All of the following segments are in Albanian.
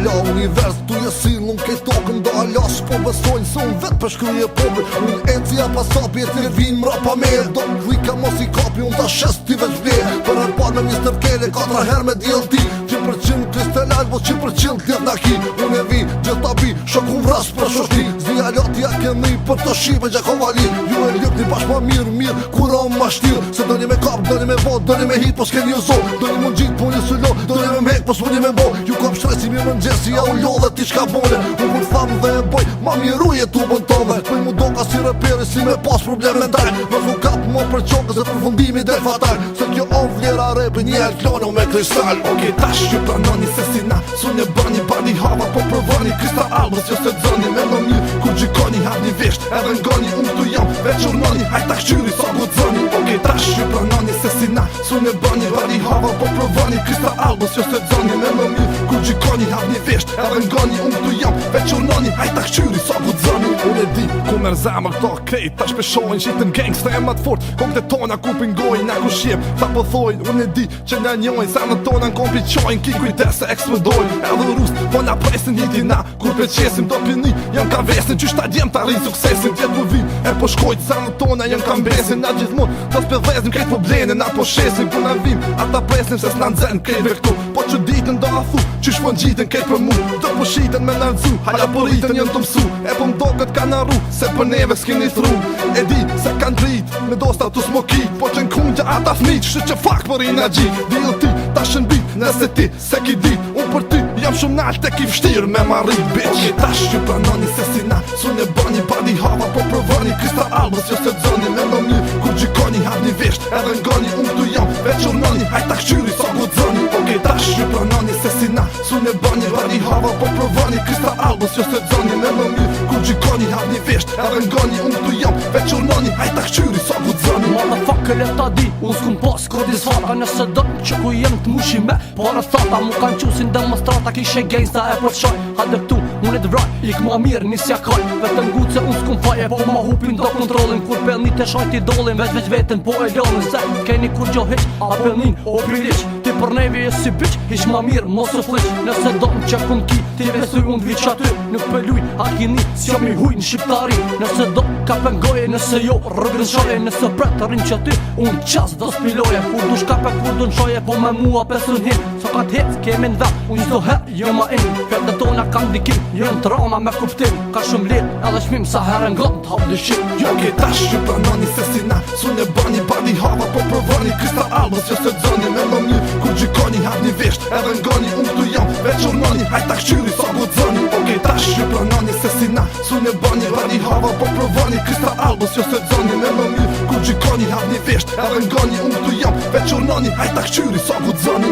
ala univers tu jesin unë kej tokën do ala s'po besojnë se unë vet për shkryje popër unë e cia pasapi e të vinë mra pa me do m'vika mos i kapi unë ta shes ti veç vje për arpar me Mr. Kele 4 her me DLT 100% Kristel Albo 100% tjet na ki unë e vi gjithë ta bi shoku vras për shoshti zia loti a keni për të shipe gjakovali ju e lëpni bash ma mirë kura më ma shtil se doni me kap, doni me vot, doni me hit po s'keni u zot doni mund gjit po një sulo doni me mhek po s'muni me bo ju kom shtresi mi më nxesi ja u lo dhe ti shka bone unë kur tham dhe e boj ma miru jetu bën tove pëj mu doka si reperi si me pas problem mental më zhu kap mo për qokës e përfundimi del fatal se kjo o vlera repi një elklonu me kristal Oke tash që planoni se si na su ne bani bani hava po provani Krista Albës jo se dzoni me më mirë kur gjikoni havni vesht edhe ngoni unë këtu jam veç urnoni hajta këshyri sa gudzoni Oke tash që planoni se si na su ne bani bani hava po provani Krista Albës jo se dzoni me më mirë kur gjikoni havni vesht edhe ngoni unë këtu jam veç urnoni hajta këshyri sa gudzoni Unë e di ku merë zemër këto krejt ta shpeshojnë shitën gangsta e mat fort kom të tona ku pingojnë na ku shqip ta po thojnë unë e di që nga njojnë sa në tona në kompi qojnë ki kujdes se eksplodojnë edhe rust po na presin hiti na kur peqesim do pini jam ka vesin qysh ta djem ta rrinë suksesin tjetë po vim e po shkojt sa në tona jam ka mbesin na gjithmon ta spedhezim krejt probleme na po shesim ku na vim ata presim se s'na nxen krejt këtu po që ditën do a thu qysh po ngjiten krejt për mu do po shiten me nalzu hala po rritën jën të msu e po mdokët ka na ru se për neve s'keni thru e di se kan drit me dosta tu smoki po që n'kundja ata fmit shë që fakt për energji dil ti ta shënbit nëse ti se ki dit unë për ty jam shumë nalt e ki vështir me marrit bitch Oke tash që planoni se si na su ne bani bani hava po provani Krista Albës jo se dzoni me më mirë kur gjikoni havni vesht edhe ngoni unë këtu jam veç urnoni hajta këshyri sa gudzoni Oke tash që planoni se si na su ne bani bani hava po provani Krista Albës jo se dzoni me më mirë kur gjikoni havni vesht edhe ngoni unë këtu jam veç urnoni hajta këshyri sa gudzoni Motherfucker e ta di unë s'kum pas kodis fata nëse do që ku jem t'mushi me para thata mu kanë qusin demonstrata kishe gangsta e për shaj hade këtu unë e t'vraj ik ma mirë nisja kaj vetëm gut se unë s'kum faje po ma hupin do kontrolin kur pelnit e shajti dolin veç vetën po e lonin se keni kur gjo hiq a pelnin o priliq ti për neve e si bitch ish ma mirë mos u fliq nëse do që kun ki ti besuj unë t'viq aty nuk peluj a kini s'jo mi huj në shqiptari nëse do ka pengoje nëse jo rëgrën shoje nëse pret rrin që ty unë qas do s'piloje kur du shkape kur du n'shoje po me mua pesun hin so ka t'hec kemi n've unë qdo her jo ma in fjallë tona kam dikim jën trama me kuptim ka shumë lir edhe shmim sa herën gëm t'hap dëshim Oke tash që planoni se si na su ne bani bani hava po provani Krista Albës jo se dzoni me më mirë kur gjikoni havni vesht edhe ngoni unë këtu jam veç urnoni hajta këshyri sa gudzoni Oke tash që planoni se si na su ne bani bani hava po provani Krista Albës jo se dzoni me më mirë kur gjikoni havni vesht edhe ngoni unë këtu jam veç urnoni hajta këshyri sa gudzoni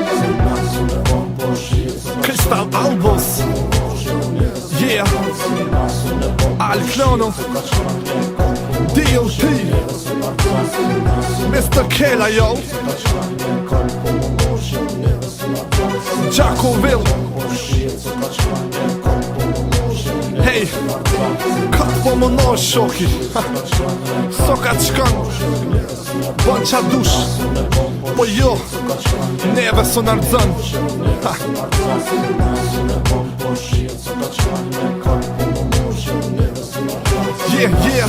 Krista Albës Yeah Alklono DLT Mr. Kela yo Jackoville Hey Katë po më në shoki Soka qkan Bën qa dush Po jo Neve së nërdzën Yeah